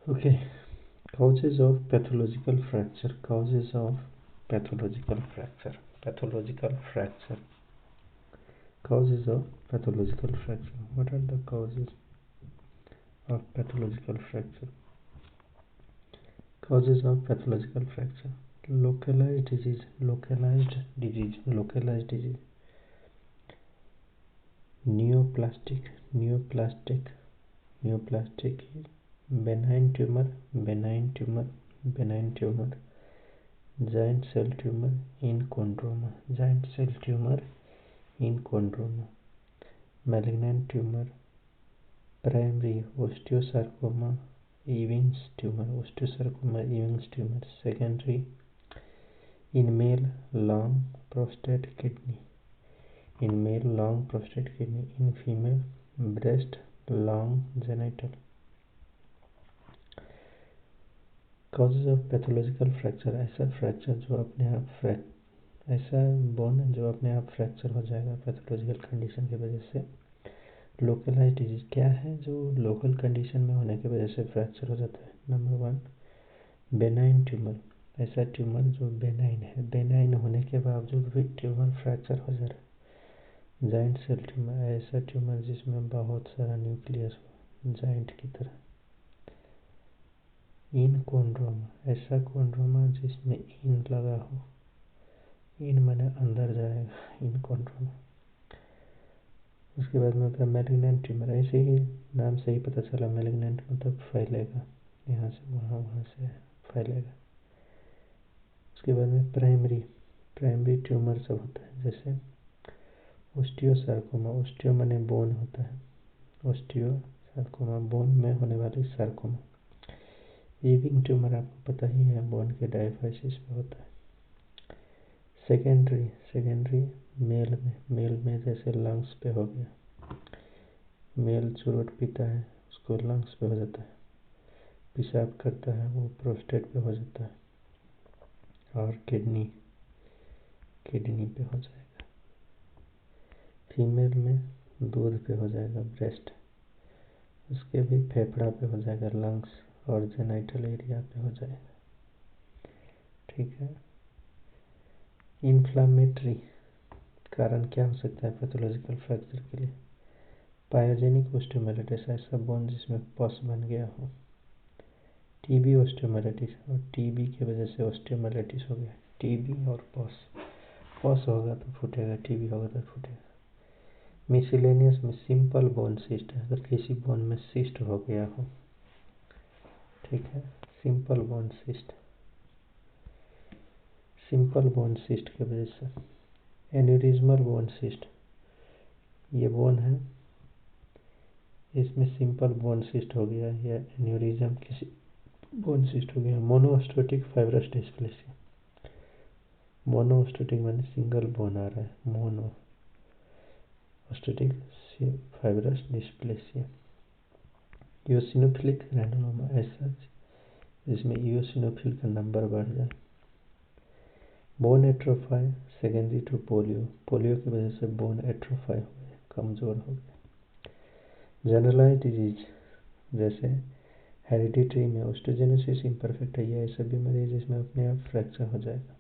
Okay, causes of pathological fracture. Causes of pathological fracture. Pathological fracture. Causes of pathological fracture. What are the causes of pathological fracture? Causes of pathological fracture. Localized disease. Localized disease. Localized disease. Neoplastic. Neoplastic. Neoplastic. Benign tumor. Benign tumor. Benign tumor. Giant cell tumor in chondroma. Giant cell tumor in chondroma. Malignant tumor. Primary osteosarcoma Ewing's tumor. Osteosarcoma Ewing's tumor. Secondary in male long prostate kidney. In male long prostate kidney. In female breast long genital. Causes of pathological fracture. ऐसा fracture जो अपने आप ऐसा bone जो अपने आप fracture हो जाएगा पैथोलॉजिकल कंडीशन की वजह से। लोकलाइज्ड डिजीज क्या है जो लोकल कंडीशन में होने की वजह से फ्रैक्चर हो जाता है? Number 1 benign tumour. ऐसा ट्यूमर जो बेनाइन है, बेनाइन होने के बावजूद भी ट्यूमर फ्रैक्चर हो जा रहा है। Giant cell tumour. ऐसा ट्यूमर जिसमें बहुत सारा न्यूक्लियस हो जाइंट की तरह। इन कोंड्रोमा। ऐसा कोंड्रोमा जिसमें इन लगा हो। इन माने अंदर जाएगा, इन कोंड्रोमा। उसके बाद में होता है मैलिग्नेंट ट्यूमर। ऐसे ही नाम से ही पता चला, मैलिग्नेंट मतलब फैलेगा, यहाँ से वहाँ, वहाँ से फैलेगा। उसके बाद में प्राइमरी। प्राइमरी ट्यूमर सब होता है, जैसे ओस्टियोसार्कोमा। ओस्टियो माने बोन होता है, ओस्टियोसार्कोमा बोन में होने वाली सार्कोमा। ईविंग ट्यूमर आपको पता ही है, बोन के डायफाइसिस में होता है। सेकेंडरी। सेकेंडरी मेल में जैसे लंग्स पे हो गया। मेल चुरुट पीता है उसको लंग्स पे हो जाता है। पेशाब करता है वो प्रोस्टेट पे हो जाता है। और किडनी पे हो जाएगा। फीमेल में दूध पे हो जाएगा, ब्रेस्ट। उसके भी फेफड़ा पे हो जाएगा, लंग्स और जेनाइटल एरिया पे हो जाएगा। ठीक है। इन्फ्लामेटरी कारण क्या हो सकता है पैथोलॉजिकल फ्रैक्चर के लिए? पायोजेनिक ओस्टियोमाइलिटिस, ऐसा बोन जिसमें पस बन गया हो। टीबी ओस्टियोमाइलिटिस, और टीबी की वजह से ओस्टियोमाइलिटिस हो गया। टीबी और पस होगा तो फूटेगा, टीबी होगा तो फूटेगा। मिसलेनियस में सिंपल बोन सिस्ट, अगर किसी बोन में सिस्ट हो गया हो, ठीक है, simple bone cyst, simple bone cyst की वजह से। एन्यूरिज्मल बोन सिस्ट, ये बोन है, इसमें सिंपल बोन सिस्ट हो गया या एन्यूरिज्म किसी बोन सिस्ट हो गया। मोनोस्टोटिक फाइब्रस डिस्प्लेसिया। मोनोस्टोटिक माने सिंगल बोन आ रहा है, monostotic fibrous dysplasia. Eosinophilic granuloma, ऐसा जिसमें यूसिनोफिल का नंबर बढ़ जाए। Bone atrophy secondary to polio. Polio की वजह से बोन एट्रोफाई हो गया, कमज़ोर हो गया। जनरलाइज डिजीज जैसे हेरिडिटरी में ओस्टोजेनेसिस इम्परफेक्ट है, ये ऐसा बीमारी है जिसमें अपने आप फ्रैक्चर हो जाएगा।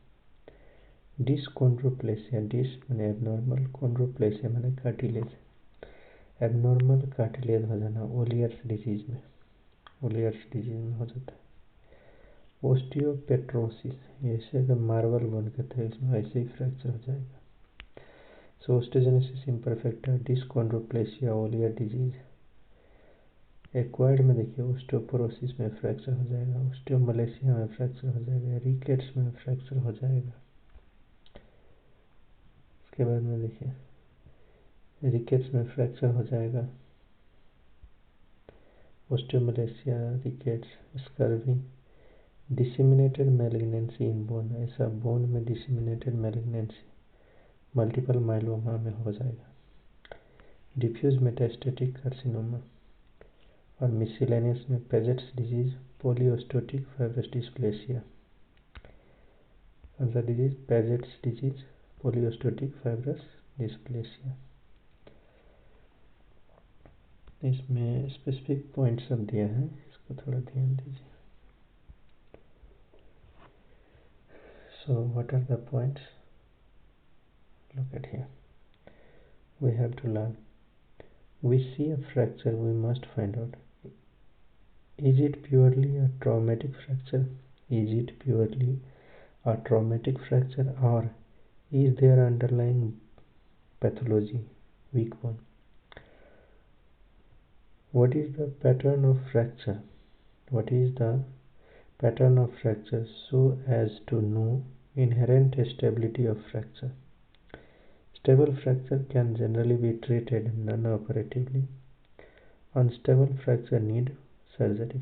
डिसकोंड्रोप्लेसिया, डिस माने एबनॉर्मल, कोंड्रोप्लेसिया माने कार्टिलेज, एबनॉर्मल कार्टिलेज हो जाना। ओलियर्स डिजीज में, ओलियर्स डिजीज में हो जाता है। ओस्टियोपेट्रोसिस, ऐसे तो मार्बल बोन कहते हैं, इसमें ऐसे ही फ्रैक्चर हो जाएगा। So osteogenesis imperfect, dyschondroplasia, Ollier disease. Acquired में देखिए ओस्टियोपोरोसिस में फ्रैक्चर हो जाएगा, ओस्टियोमलेशिया में फ्रैक्चर हो जाएगा, रिकेट्स में फ्रैक्चर हो जाएगा। उसके बाद में देखिए रिकेट्स में फ्रैक्चर हो जाएगा, osteomalacia, rickets, scurvy. Disseminated malignancy in bone, ऐसा बोन में डिसेमिनेटेड मैलिग्नेंसी मल्टीपल माइलोमा में हो जाएगा। Diffuse metastatic carcinoma. और मिसलेनियस में Paget's disease, polyostotic fibrous dysplasia. कौन सा disease? Paget's disease, polyostotic fibrous dysplasia. इसमें स्पेसिफिक पॉइंट सब दिया है, इसको थोड़ा ध्यान दीजिए. So what are the points? Look at here. We have to learn. We see a fracture, we must find out, is it purely a traumatic fracture? Is it purely a traumatic fracture, or is there underlying pathology, weak one? What is the pattern of fracture? What is the pattern of fracture so as to know inherent stability of fracture? Stable fracture can generally be treated non-operatively. Unstable fracture need surgery.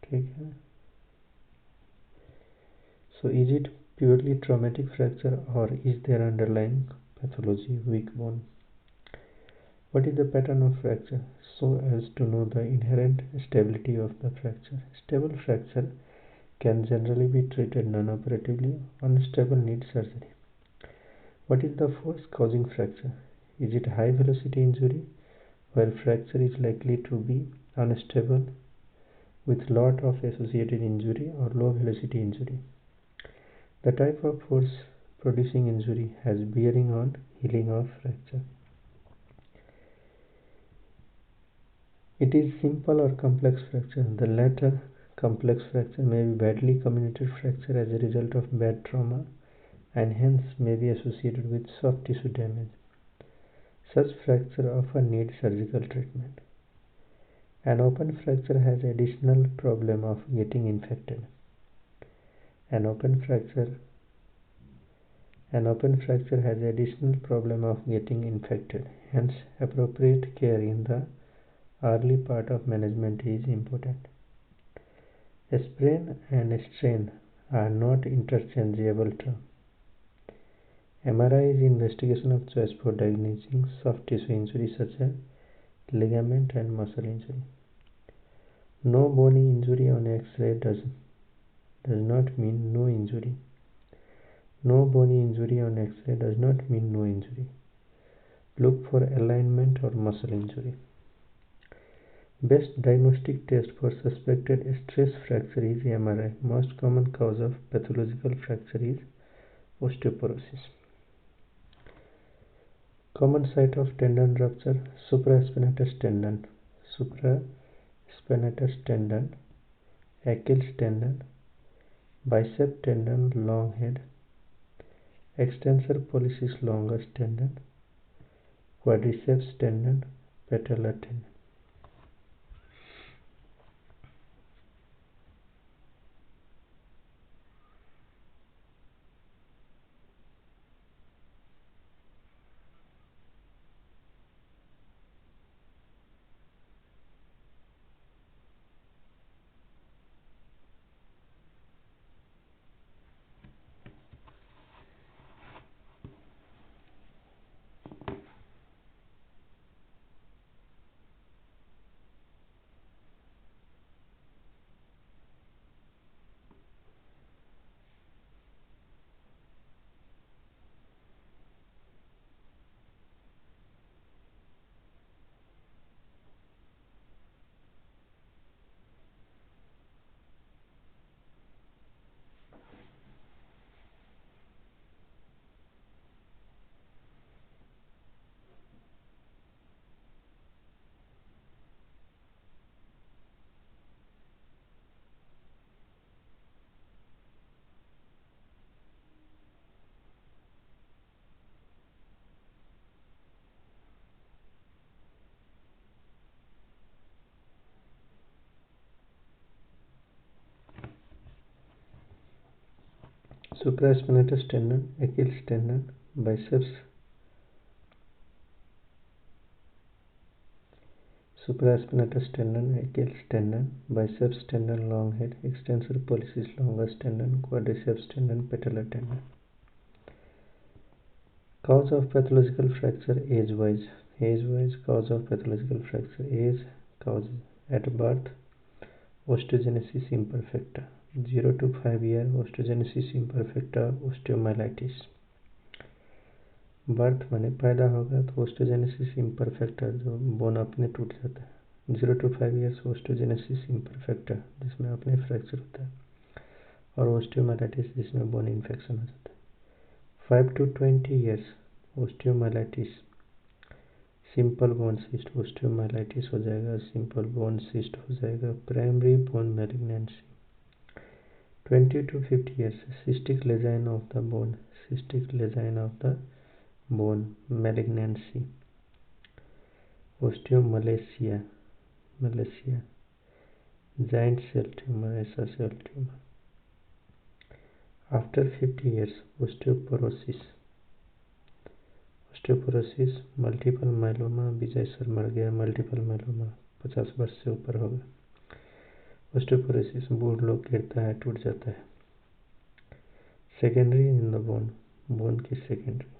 ठीक है. So is it purely traumatic fracture, or is there underlying pathology, weak bone? What is the pattern of fracture so as to know the inherent stability of the fracture? Stable fracture can generally be treated non-operatively. Unstable needs surgery. What is the force causing fracture? Is it high velocity injury, where fracture is likely to be unstable with lot of associated injury, or low velocity injury? The type of force producing injury has bearing on healing of fracture. It is simple or complex fracture. The latter, complex fracture, may be badly comminuted fracture as a result of bad trauma, and hence may be associated with soft tissue damage. Such fracture often needs surgical treatment. An open fracture has additional problem of getting infected. An open fracture has additional problem of getting infected. Hence, appropriate care in the early part of management is important. A sprain and a strain are not interchangeable terms. MRI is investigation of choice for diagnosing soft tissue injury such as ligament and muscle injury. No bony injury on X-ray does not mean no injury. No bony injury on X-ray does not mean no injury. Look for alignment or muscle injury. Best diagnostic test for suspected stress fracture is MRI. Most common cause of pathological fracture is osteoporosis. Common site of tendon rupture: supraspinatus tendon, Achilles tendon, bicep tendon, long head, extensor pollicis longus tendon, quadriceps tendon, patellar tendon. Supraspinatus tendon, Achilles tendon, biceps, supraspinatus tendon, Achilles tendon, biceps tendon, long head, extensor pollicis longus tendon, quadriceps tendon, patellar tendon. Cause of pathological fracture age-wise. Age-wise cause of pathological fracture. Age cause at birth, osteogenesis imperfecta. 0 to 5 year, osteogenesis imperfecta, osteomyelitis. Birth माने पैदा होगा तो osteogenesis imperfecta, जो bone अपने टूट जाता है, 0 to 5 years osteogenesis imperfecta जिसमें अपने फ्रैक्चर होता है, और ओस्टियोमाइलाइटिस जिसमें बोन इन्फेक्शन हो जाता है। 5 to 20 years osteomyelitis, simple bone cyst, osteomyelitis हो जाएगा, सिंपल बोन सिस्ट हो जाएगा, primary bone malignancy. 20 to 50 years cystic lesion of the bone, cystic lesion of the bone malignancy, osteomalacia, malacia, giant cell tumour, ऐसा cell tumour. After 50 years osteoporosis, osteoporosis, multiple myeloma, Vijay sir मर गया, multiple myeloma 50 वर्ष से ऊपर होगा। Osteoporosis बूढ़ लोग गिरता है, टूट जाता है। Secondary in the bone, bone की सेकेंडरी।